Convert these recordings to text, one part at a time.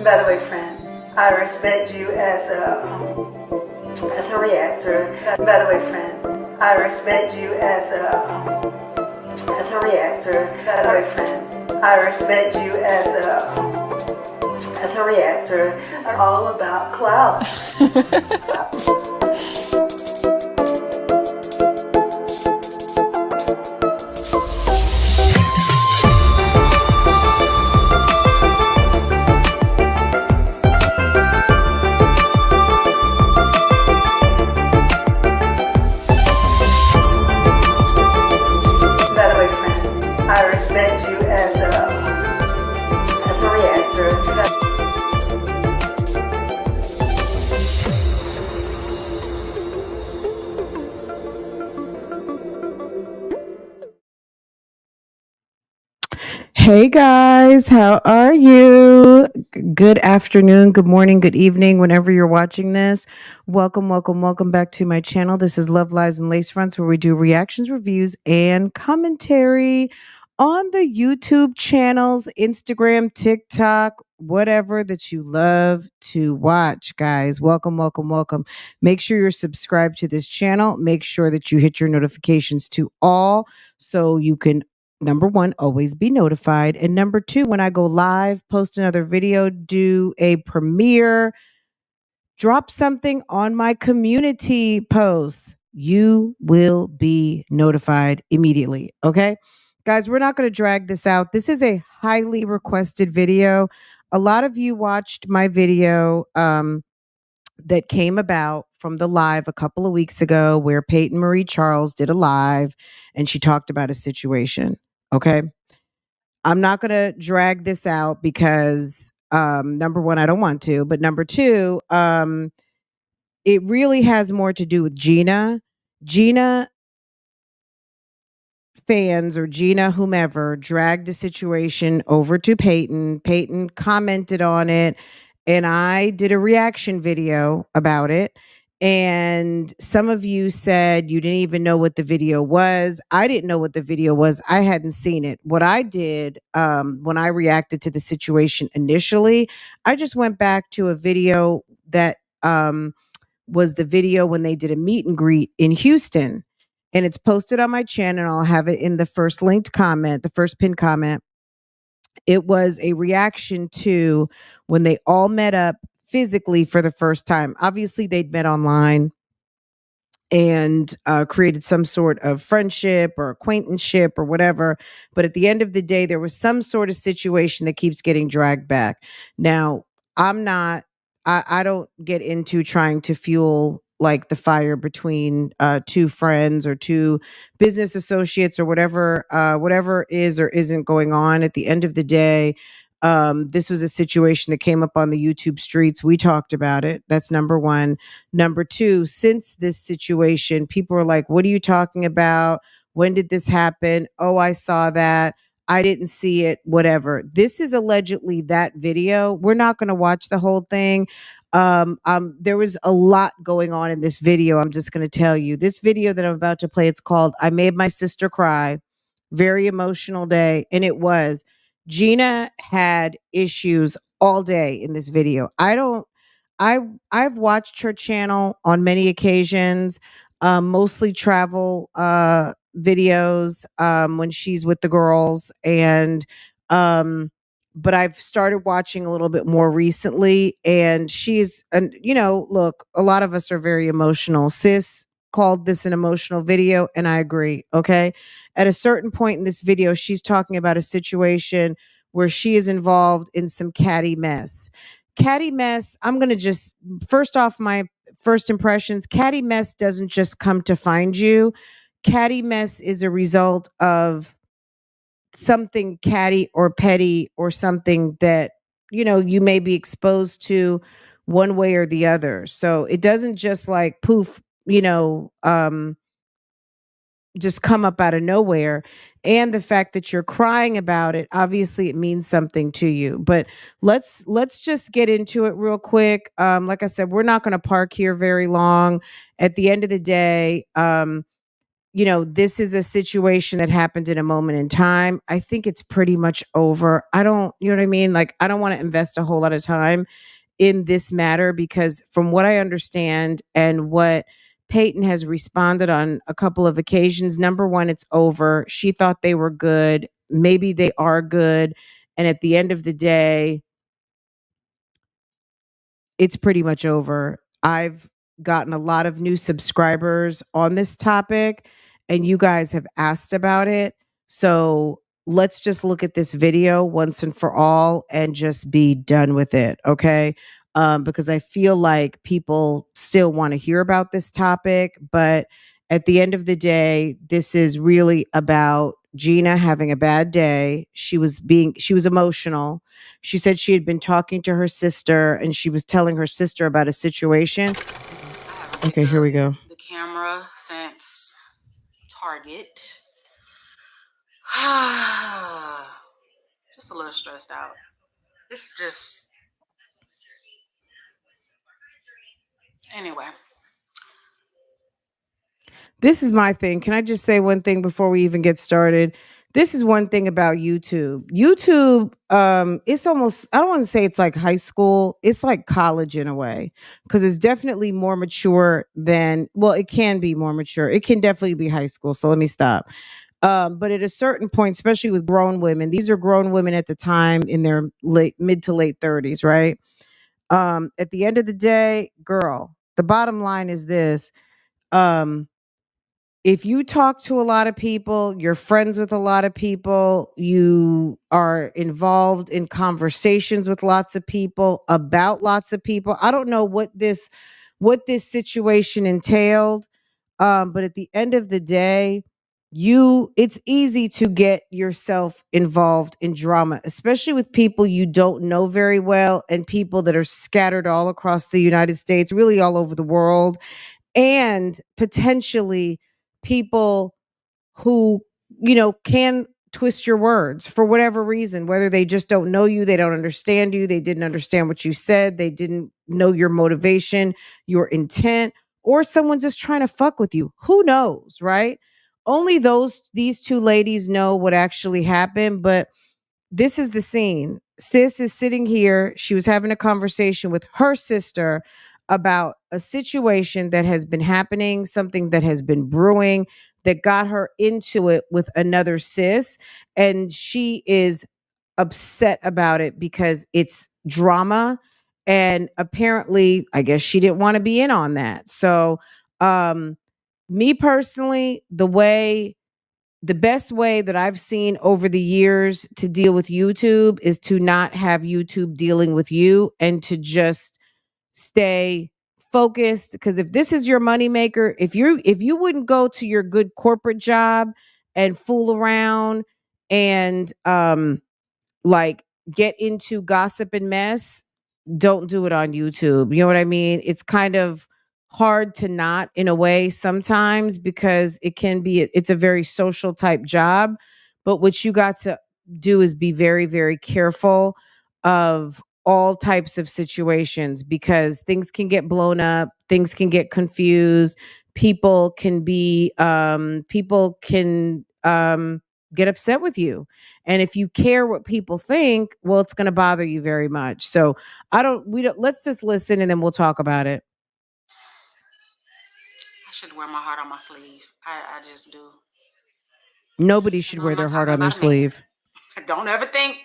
By the way, friend, I respect you as a reactor. By the way, friend, I respect you as a reactor. By the way, friend, I respect you as a reactor. It's all about clout. I respect you as a reactor. Hey guys, how are you? Good afternoon, good morning, good evening, whenever you're watching this. Welcome back to my channel. This is Love, Lies, and Lacefronts, where we do reactions, reviews, and commentary on the YouTube channels, Instagram, TikTok, whatever that you love to watch, guys. Welcome. Make sure you're subscribed to this channel. Make sure that you hit your notifications to all so you can, number one, always be notified. And number two, when I go live, post another video, do a premiere, drop something on my community posts, you will be notified immediately. Okay. Guys, we're not going to drag this out. This is a highly requested video. A lot of you watched my video that came about from the live a couple of weeks ago where Peyton Marie Charles did a live and she talked about a situation. Okay. I'm not going to drag this out because number one, I don't want to, but number two, it really has more to do with Gina. Gina fans or Gina whomever dragged the situation over to Peyton. Peyton commented on it and I did a reaction video about it. And some of you said you didn't even know what the video was. I didn't know what the video was. I hadn't seen it. What I did when I reacted to the situation initially, I just went back to a video that was the video when they did a meet and greet in Houston. And it's posted on my channel. I'll have it in the first linked comment, the first pinned comment. It was a reaction to when they all met up physically for the first time. Obviously, they'd met online and created some sort of friendship or acquaintanceship or whatever. But at the end of the day, there was some sort of situation that keeps getting dragged back. Now, I don't get into trying to fuel like the fire between two friends or two business associates or whatever is or isn't going on. At the end of the day, this was a situation that came up on the YouTube streets. We talked about it. That's number one. Number two, since this situation, people are like, what are you talking about? When did this happen? Oh, I saw that. I didn't see it, whatever. This is allegedly that video. We're not going to watch the whole thing. There was a lot going on in this video. I'm just going to tell you this video that I'm about to play. It's called "I Made My Sister Cry." Very emotional day. And it was. Gina had issues all day in this video. I've watched her channel on many occasions, mostly travel videos when she's with the girls. And but I've started watching a little bit more recently, and look, a lot of us are very emotional. Sis called this an emotional video, and I agree. Okay. At a certain point in this video, she's talking about a situation where she is involved in some catty mess. Catty mess, I'm going to just, first off, my first impressions, catty mess doesn't just come to find you. Catty mess is a result of something catty or petty or something that, you may be exposed to one way or the other. So it doesn't just like poof, just come up out of nowhere. And the fact that you're crying about it, obviously it means something to you. But let's just get into it real quick. Like I said, we're not going to park here very long. At the end of the day, you know, this is a situation that happened in a moment in time. I think it's pretty much over. I don't, you know what I mean? Like, I don't want to invest a whole lot of time in this matter because from what I understand and what Peyton has responded on a couple of occasions, number one, it's over. She thought they were good. Maybe they are good. And at the end of the day, it's pretty much over. I've gotten a lot of new subscribers on this topic, and you guys have asked about it. So let's just look at this video once and for all and just be done with it. Okay. Because I feel like people still want to hear about this topic. But at the end of the day, this is really about Gina having a bad day. She was emotional. She said she had been talking to her sister and she was telling her sister about a situation. Okay, here we go. The camera since Target. Just a little stressed out. It's just, anyway. This is my thing. Can I just say one thing before we even get started? This is one thing about YouTube. YouTube, it's almost, I don't want to say it's like high school. It's like college in a way, because it's definitely more mature than, well, it can be more mature. It can definitely be high school. So let me stop. But at a certain point, especially with grown women, these are grown women at the time in their mid to late 30s, right? At the end of the day, girl, the bottom line is this. If you talk to a lot of people, you're friends with a lot of people, you are involved in conversations with lots of people about lots of people. I don't know what this situation entailed, but at the end of the day, it's easy to get yourself involved in drama, especially with people you don't know very well and people that are scattered all across the United States, really all over the world, and potentially people who, you know, can twist your words for whatever reason, whether they just don't know you, they don't understand you, they didn't understand what you said, they didn't know your motivation, your intent, or someone just trying to fuck with you. Who knows, right? Only these two ladies know what actually happened, but this is the scene. Sis is sitting here. She was having a conversation with her sister about a situation that has been happening, something that has been brewing that got her into it with another sis. And she is upset about it because it's drama. And apparently, I guess she didn't want to be in on that. So, me personally, the best way that I've seen over the years to deal with YouTube is to not have YouTube dealing with you and to just stay focused. Because if this is your moneymaker, if you wouldn't go to your good corporate job and fool around and like get into gossip and mess, don't do it on YouTube. You know what I mean? It's kind of hard to not in a way sometimes because it's a very social type job. But what you got to do is be very, very careful of all types of situations because things can get blown up, things can get confused, people can get upset with you. And if you care what people think, well, it's going to bother you very much. So let's just listen and then we'll talk about it. I should wear my heart on my sleeve. I just do. Nobody should wear their heart on their sleeve. Don't ever think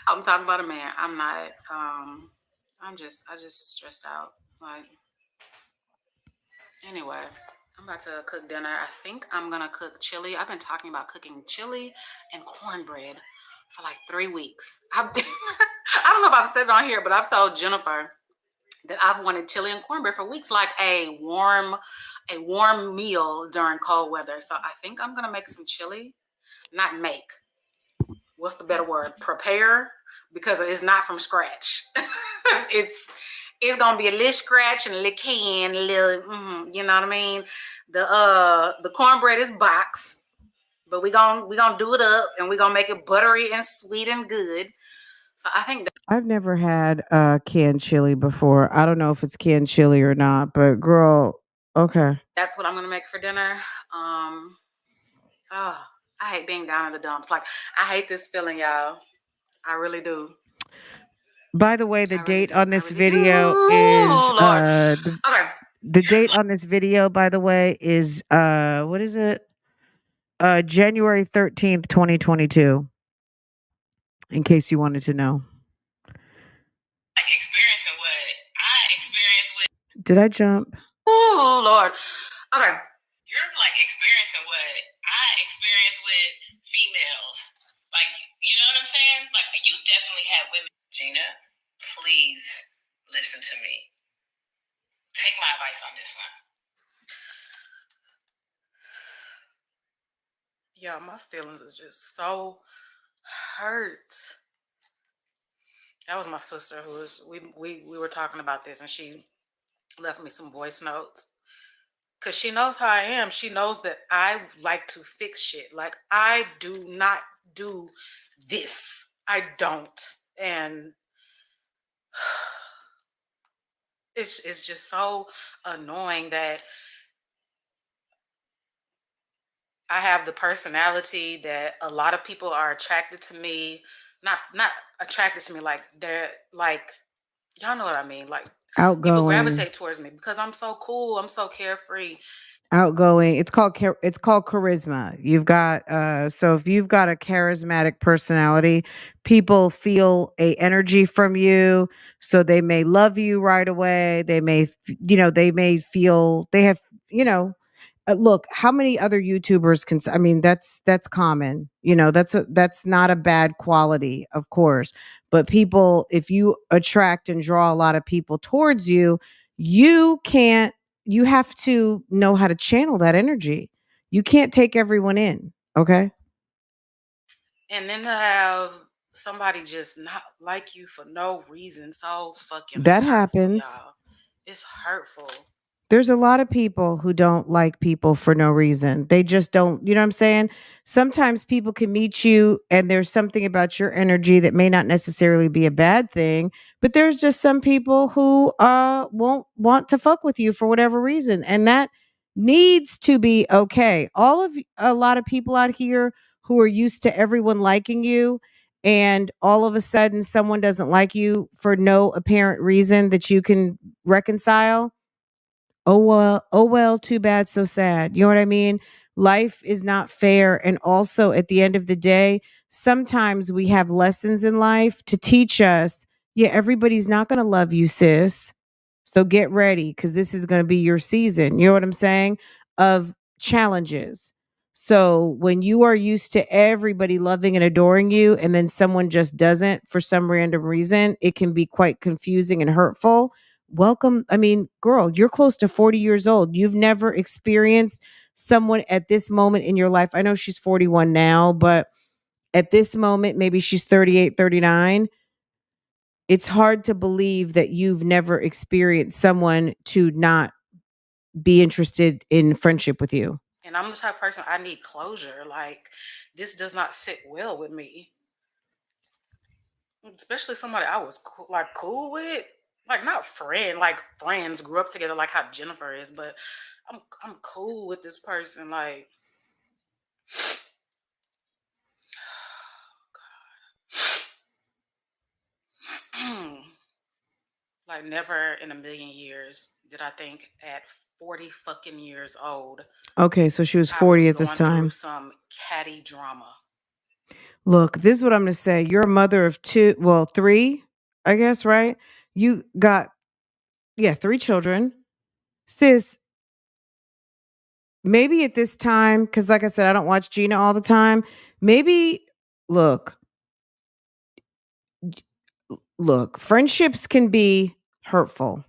I'm talking about a man. I'm not. I just stressed out. Like, anyway, I'm about to cook dinner. I think I'm gonna cook chili. I've been talking about cooking chili and cornbread for like 3 weeks. I don't know if I've said it on here, but I've told Jennifer that I've wanted chili and cornbread for weeks, like a warm meal during cold weather. So I think I'm gonna make some chili. Not make. What's the better word? Prepare, because it's not from scratch. it's gonna be a little scratch and a little can, a little, you know what I mean? The cornbread is boxed, but we gonna do it up and we gonna make it buttery and sweet and good. So I think I've never had canned chili before. I don't know if it's canned chili or not, but girl, okay. That's what I'm gonna make for dinner. Oh, I hate being down in the dumps. Like, I hate this feeling, y'all. I really do. By the way, the I really date do. on I this really do. video is Lord. Okay. the date on this video, by the way, is what is it? January 13th, 2022. In case you wanted to know. Like experiencing what I experienced with. Did I jump? Oh Lord. Okay. You're like experiencing what I experienced with females. Like, you know what I'm saying? Like, you definitely have women. Gina, please listen to me. Take my advice on this one. Yeah, my feelings are just so hurt. That was my sister who was, we were talking about this, and she left me some voice notes. Because she knows how I am. She knows that I like to fix shit. Like, I do not do this. I don't. And it's just so annoying that I have the personality that a lot of people are attracted to me. Not attracted to me, like they're like, y'all know what I mean. Like, Outgoing. people gravitate towards me because I'm so cool. I'm so carefree. Outgoing. It's called charisma. You've got so if you've got a charismatic personality, people feel a energy from you, so they may love you right away. They may they may feel they have, look, how many other YouTubers can I mean that's common. That's not a bad quality, of course. But people, if you attract and draw a lot of people towards you, you can't you have to know how to channel that energy. You can't take everyone in, okay? And then to have somebody just not like you for no reason, so fucking That hurtful, happens. y'all. It's hurtful. There's a lot of people who don't like people for no reason. They just don't, you know what I'm saying? Sometimes people can meet you and there's something about your energy that may not necessarily be a bad thing, but there's just some people who won't want to fuck with you for whatever reason, and that needs to be okay. A lot of people out here who are used to everyone liking you, and all of a sudden someone doesn't like you for no apparent reason that you can reconcile. Oh well, too bad, so sad. You know what I mean? Life is not fair. And also, at the end of the day, sometimes we have lessons in life to teach us. Yeah, everybody's not going to love you, sis. So get ready, because this is going to be your season. You know what I'm saying? Of challenges. So when you are used to everybody loving and adoring you, and then someone just doesn't for some random reason, it can be quite confusing and hurtful. Welcome. I mean, girl, you're close to 40 years old. You've never experienced someone at this moment in your life. I know she's 41 now, but at this moment, maybe she's 38, 39. It's hard to believe that you've never experienced someone to not be interested in friendship with you. And I'm the type of person, I need closure. Like, this does not sit well with me. Especially somebody I was cool with. Like, not friend, like friends grew up together, like how Jennifer is, but I'm cool with this person. Like, God. Like, never in a million years did I think at 40 fucking years old. Okay, so she was 40 at this time. Through some catty drama. Look, this is what I'm going to say. You're a mother of three, I guess, right? You got, 3 children. Sis, maybe at this time, because like I said, I don't watch Gina all the time. Maybe, look, friendships can be hurtful.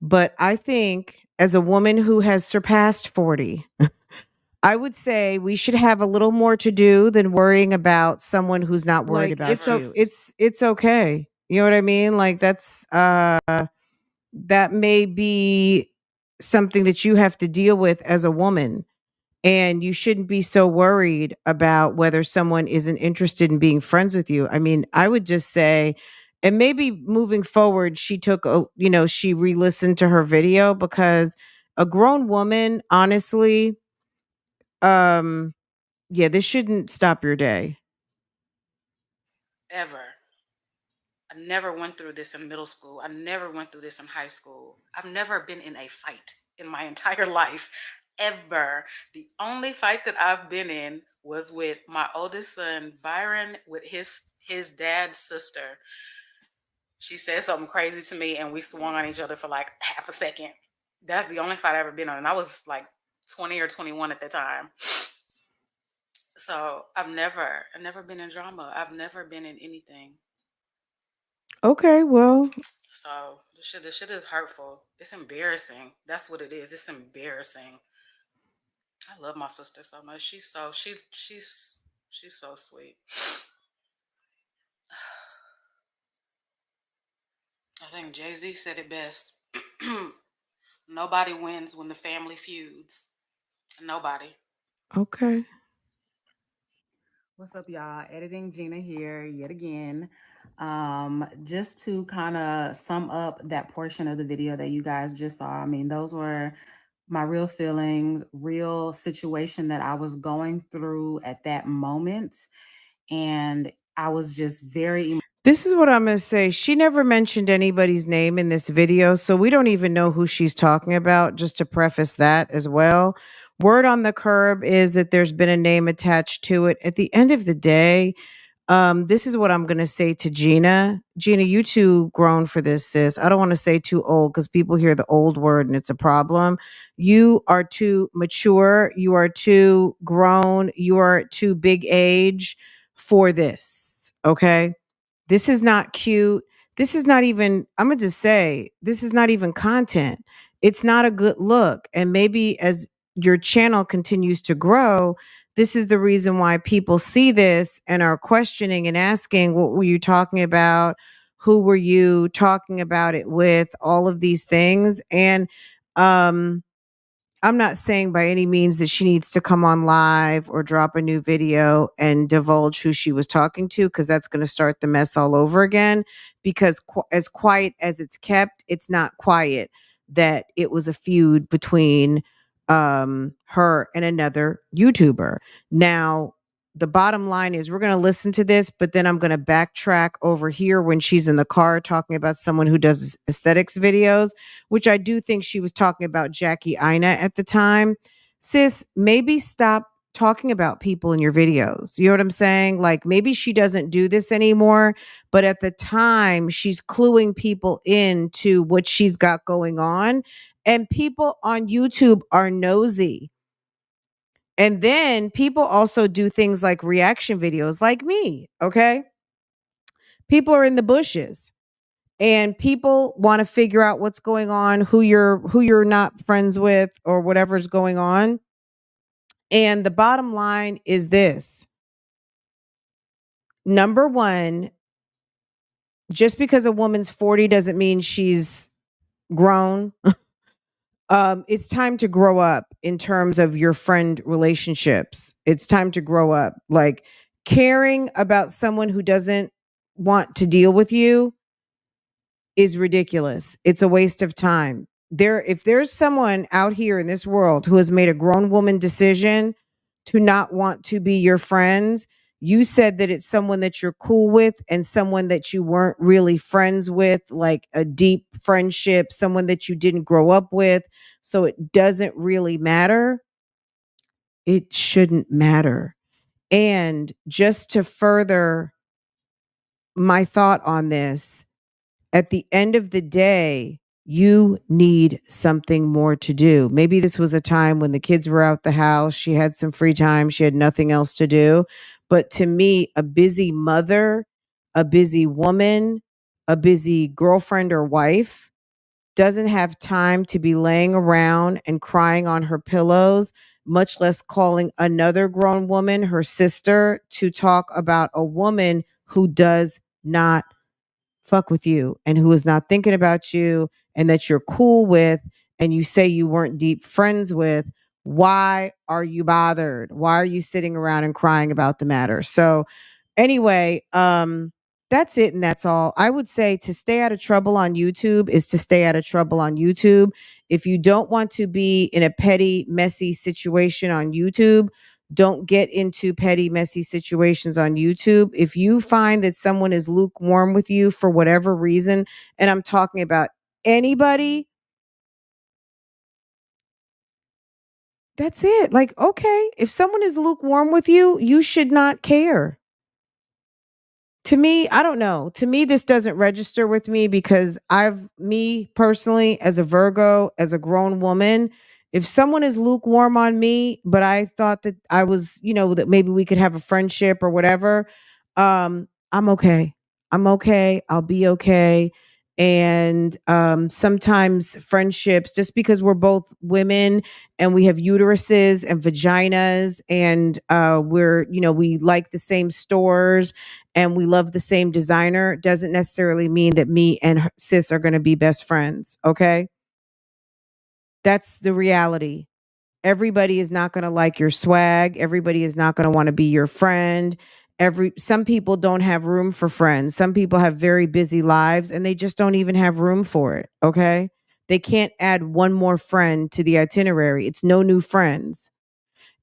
But I think as a woman who has surpassed 40, I would say we should have a little more to do than worrying about someone who's not worried about you. It's okay. You know what I mean? Like that's that may be something that you have to deal with as a woman. And you shouldn't be so worried about whether someone isn't interested in being friends with you. I mean, I would just say, and maybe moving forward, she re-listened to her video, because a grown woman, honestly, yeah, this shouldn't stop your day. Ever. I never went through this in middle school. I never went through this in high school. I've never been in a fight in my entire life, ever. The only fight that I've been in was with my oldest son, Byron, with his dad's sister. She said something crazy to me and we swung on each other for like half a second. That's the only fight I've ever been on. And I was like 20 or 21 at the time. So I've never been in drama. I've never been in anything. Okay, well. So this shit is hurtful. It's embarrassing. That's what it is. It's embarrassing. I love my sister so much. She's so sweet. I think Jay-Z said it best. Nobody wins when the family feuds. Nobody. Okay. What's up, y'all? Editing Gina here yet again. Just to kind of sum up that portion of the video that you guys just saw. I mean, those were my real feelings, real situation that I was going through at that moment. And I was just very... This is what I'm going to say. She never mentioned anybody's name in this video, so we don't even know who she's talking about, just to preface that as well. Word on the curb is that there's been a name attached to it. At the end of the day, this is what I'm going to say to Gina. Gina, you too grown for this, sis. I don't want to say too old because people hear the old word and it's a problem. You are too mature. You are too grown. You are too big age for this. Okay. This is not cute. This is not even, I'm going to just say, this is not even content. It's not a good look. And maybe as your channel continues to grow, this is the reason why people see this and are questioning and asking, what were you talking about? Who were you talking about it with? All of these things. And I'm not saying by any means that she needs to come on live or drop a new video and divulge who she was talking to, because that's going to start the mess all over again. Because as quiet as it's kept, it's not quiet that it was a feud between her and another YouTuber. Now, the bottom line is we're going to listen to this, but then I'm going to backtrack over here when she's in the car talking about someone who does aesthetics videos, which I do think she was talking about Jackie Ina at the time. Sis, maybe stop talking about people in your videos. You know what I'm saying? Like maybe she doesn't do this anymore, but at the time she's cluing people into what she's got going on. And people on YouTube are nosy. And then people also do things like reaction videos like me, okay? People are in the bushes and people want to figure out what's going on, who you're not friends with or whatever's going on. And the bottom line is this. Number one, just because a woman's 40 doesn't mean she's grown. It's time to grow up in terms of your friend relationships. It's time to grow up. Like caring about someone who doesn't want to deal with you is ridiculous. It's a waste of time. If there's someone out here in this world who has made a grown woman decision to not want to be your friends, you said that it's someone that you're cool with and someone that you weren't really friends with, like a deep friendship, someone that you didn't grow up with. So it doesn't really matter. It shouldn't matter. And just to further my thought on this, at the end of the day, you need something more to do. Maybe this was a time when the kids were out the house. She had some free time. She had nothing else to do. But to me, a busy mother, a busy woman, a busy girlfriend or wife doesn't have time to be laying around and crying on her pillows, much less calling another grown woman, her sister, to talk about a woman who does not fuck with you and who is not thinking about you and that you're cool with and you say you weren't deep friends with. Why are you bothered? Why are you sitting around and crying about the matter? So anyway, that's it and that's all. I would say to stay out of trouble on YouTube is to stay out of trouble on YouTube. If you don't want to be in a petty, messy situation on YouTube, Don't get into petty, messy situations on YouTube. If you find that someone is lukewarm with you for whatever reason, and I'm talking about anybody, that's it. Like, okay, if someone is lukewarm with you, you should not care. To me, I don't know. To me, this doesn't register with me because me personally, as a Virgo, as a grown woman, if someone is lukewarm on me, but I thought that I was, that maybe we could have a friendship or whatever, I'm okay. I'm okay. I'll be okay. And sometimes friendships, just because we're both women and we have uteruses and vaginas and we like the same stores and we love the same designer, doesn't necessarily mean that me and sis are going to be best friends. Okay. That's the reality. Everybody is not going to like your swag. Everybody is not going to want to be your friend. Some people don't have room for friends. Some people have very busy lives and they just don't even have room for it. Okay. They can't add one more friend to the itinerary. It's no new friends.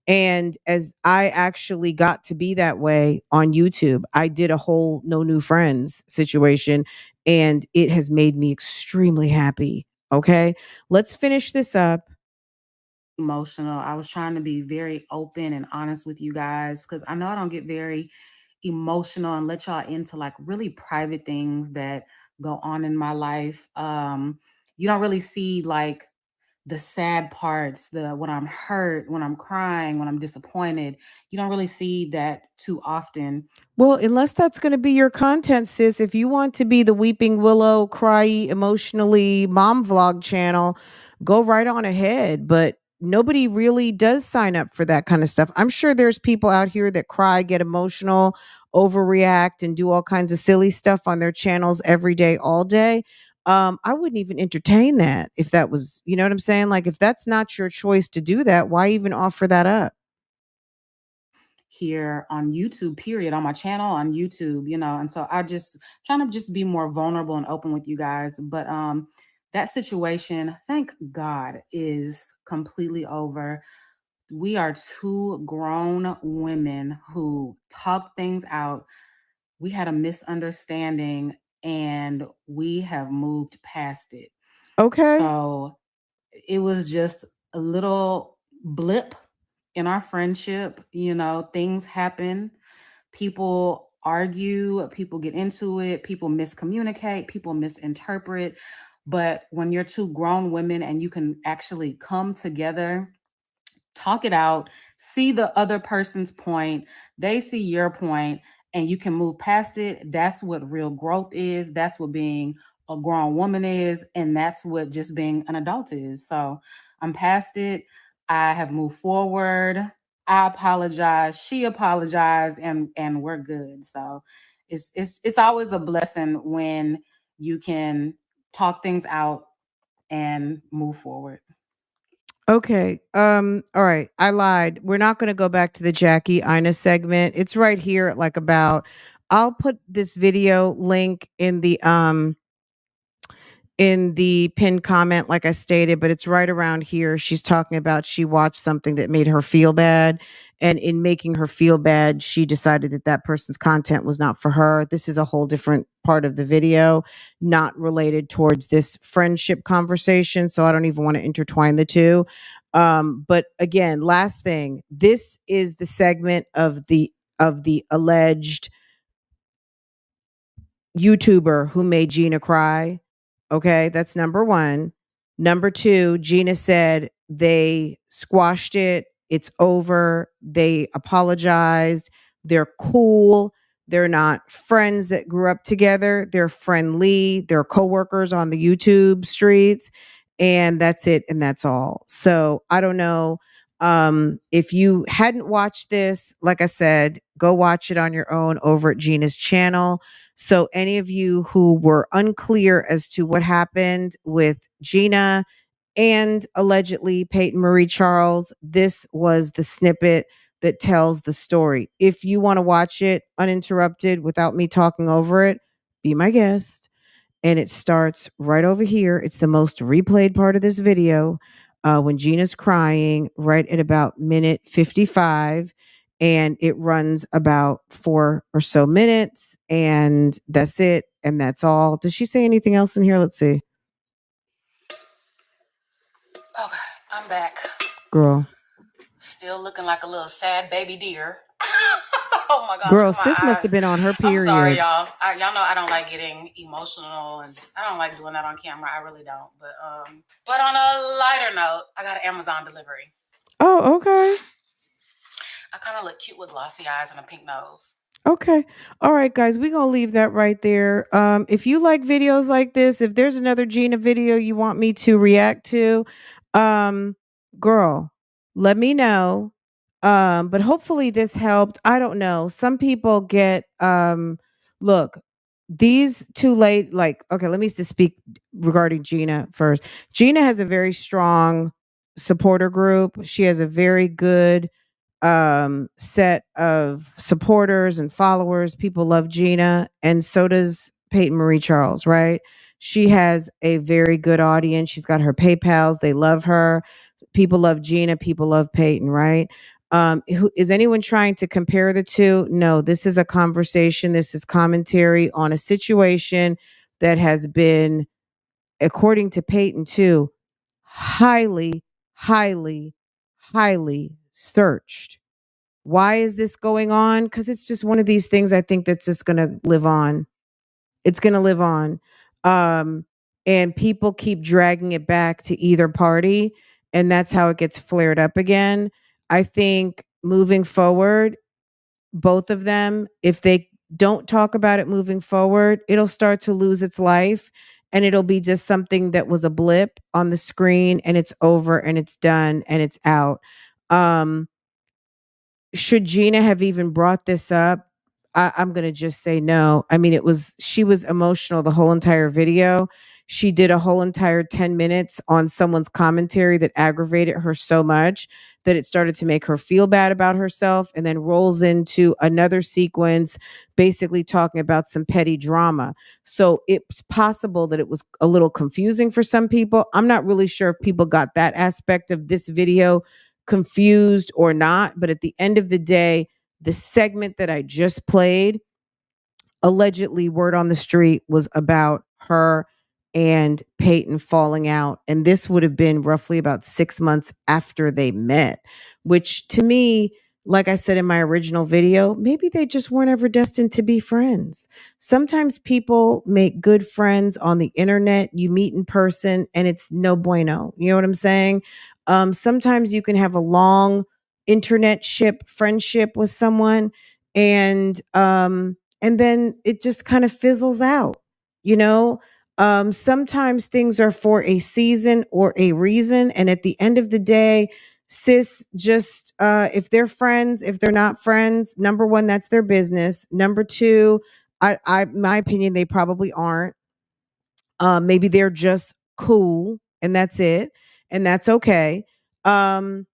And as I actually got to be that way on YouTube, I did a whole no new friends situation and it has made me extremely happy. Okay. Let's finish this up. Emotional. I was trying to be very open and honest with you guys because I know I don't get very emotional and let y'all into like really private things that go on in my life. You don't really see like the sad parts, when I'm hurt, when I'm crying, when I'm disappointed. You don't really see that too often. Well, unless that's going to be your content, sis, if you want to be the Weeping Willow, cry emotionally mom vlog channel, go right on ahead. But nobody really does sign up for that kind of stuff. I'm sure there's people out here that cry, get emotional, overreact, and do all kinds of silly stuff on their channels every day, all day. I wouldn't even entertain that if that was, you know what I'm saying? Like, if that's not your choice to do that, why even offer that up? Here on YouTube, period, on my channel on YouTube, and so I just trying to just be more vulnerable and open with you guys. But that situation, thank God, is completely over. We are two grown women who talk things out. We had a misunderstanding and we have moved past it. Okay. So it was just a little blip in our friendship. Things happen. People argue, people get into it, people miscommunicate, people misinterpret. But when you're two grown women and you can actually come together, talk it out, see the other person's point, they see your point, and you can move past it. That's what real growth is. That's what being a grown woman is. And that's what just being an adult is. So I'm past it. I have moved forward. I apologize. She apologized, and we're good. So it's always a blessing when you can talk things out and move forward. Okay. All right. I lied. We're not going to go back to the Jackie Ina segment. It's right here at like about I'll put this video link in the pinned comment, like I stated, but it's right around here. She's talking about she watched something that made her feel bad. And in making her feel bad, she decided that that person's content was not for her. This is a whole different part of the video, not related towards this friendship conversation. So I don't even want to intertwine the two. But again, last thing, this is the segment of the alleged YouTuber who made Gina cry. Okay, that's number one. Number two, Gina said they squashed it. It's over. They apologized. They're cool. They're not friends that grew up together. They're friendly. They're coworkers on the YouTube streets. And that's it. And that's all. So I don't know. If you hadn't watched this, like I said, go watch it on your own over at Gina's channel. So any of you who were unclear as to what happened with Gina and allegedly Peyton Marie Charles, this was the snippet that tells the story. If you want to watch it uninterrupted without me talking over it, be my guest. And it starts right over here. It's the most replayed part of this video. when Gina's crying, right at about minute 55, and it runs about 4 or so minutes, and that's it, and that's all. Does she say anything else in here? Let's see. Okay, I'm back. Girl. Still looking like a little sad baby deer. Oh my God. Girl, sis must have been on her period. I'm sorry, y'all. Y'all know I don't like getting emotional, and I don't like doing that on camera. I really don't. But on a lighter note, I got an Amazon delivery. Oh, okay. I kind of look cute with glossy eyes and a pink nose. Okay. All right, guys, we're going to leave that right there. If you like videos like this, if there's another Gina video you want me to react to, girl, let me know. But hopefully this helped. I don't know. Some people get, look, these too late, like, okay, let me just speak regarding Gina first. Gina has a very strong supporter group. She has a very good set of supporters and followers. People love Gina, and so does Peyton Marie Charles, right? She has a very good audience. She's got her PayPals. They love her. People love Gina. People love Peyton, right? Is anyone trying to compare the two? No, this is a conversation. This is commentary on a situation that has been, according to Peyton too, highly, highly, highly searched. Why is this going on? Because it's just one of these things I think that's just going to live on. It's going to live on. And people keep dragging it back to either party, and that's how it gets flared up again. I think moving forward, both of them, if they don't talk about it moving forward, it'll start to lose its life, and it'll be just something that was a blip on the screen, and it's over and it's done and it's out. Should Gina have even brought this up? I'm going to just say no. I mean, she was emotional the whole entire video. She did a whole entire 10 minutes on someone's commentary that aggravated her so much that it started to make her feel bad about herself, and then rolls into another sequence basically talking about some petty drama. So it's possible that it was a little confusing for some people. I'm not really sure if people got that aspect of this video confused or not, but at the end of the day, the segment that I just played, allegedly word on the street, was about her and Peyton falling out, and this would have been roughly about 6 months after they met, which to me, like I said in my original video, maybe they just weren't ever destined to be friends. Sometimes people make good friends on the internet, you meet in person, and it's no bueno. You know what I'm saying? Sometimes you can have a long internet friendship with someone, and then it just kind of fizzles out, you know? Sometimes things are for a season or a reason, and at the end of the day, sis, just if they're friends, if they're not friends, number one, that's their business. Number two, my opinion, they probably aren't. Maybe they're just cool, and that's it, and that's okay. And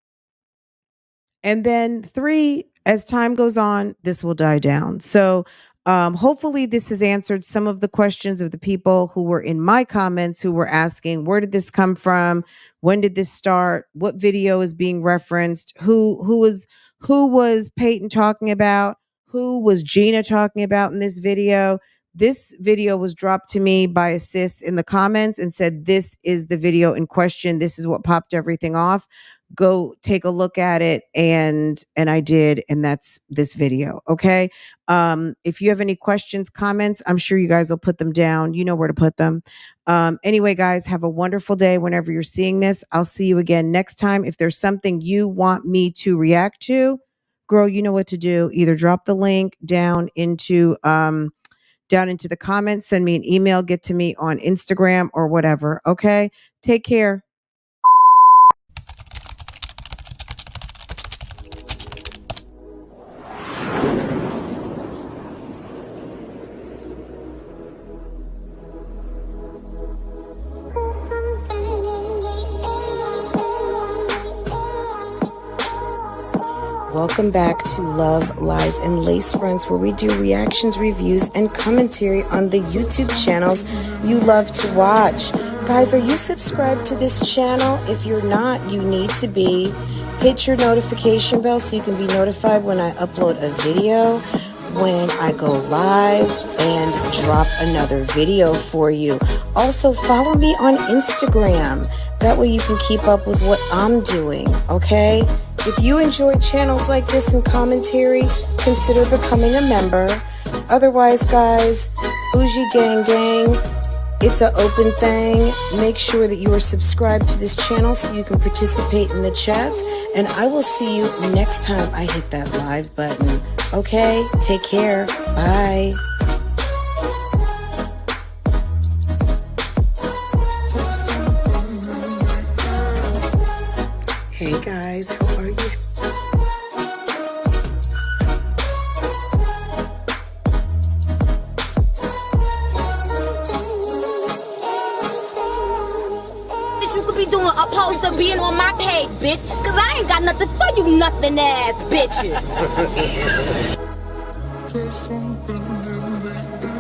then three, as time goes on, this will die down. So hopefully this has answered some of the questions of the people who were in my comments, who were asking, where did this come from? When did this start? What video is being referenced? Who was Peyton talking about? Who was Gina talking about in this video? This video was dropped to me by a sis in the comments and said, this is the video in question. This is what popped everything off. Go take a look at it. And I did. And that's this video. Okay. If you have any questions, comments, I'm sure you guys will put them down. You know where to put them. Anyway, guys, have a wonderful day whenever you're seeing this. I'll see you again next time. If there's something you want me to react to, girl, you know what to do. Either drop the link down into the comments, send me an email, get to me on Instagram or whatever. Okay. Take care. Welcome back to Love, Lies, and Lacefronts, where we do reactions, reviews, and commentary on the YouTube channels you love to watch. Guys, are you subscribed to this channel? If you're not, you need to be. Hit your notification bell so you can be notified when I upload a video, when I go live and drop another video for you. Also, follow me on Instagram. That way you can keep up with what I'm doing, okay? If you enjoy channels like this and commentary, consider becoming a member. Otherwise, guys, BougieGang gang, it's an open thing. Make sure that you are subscribed to this channel so you can participate in the chats. And I will see you next time I hit that live button. Okay? Take care. Bye. Hey guys, how are you? You could be doing opposed to being on my page, bitch, cause I ain't got nothing for you nothing ass bitches. There's something in the air.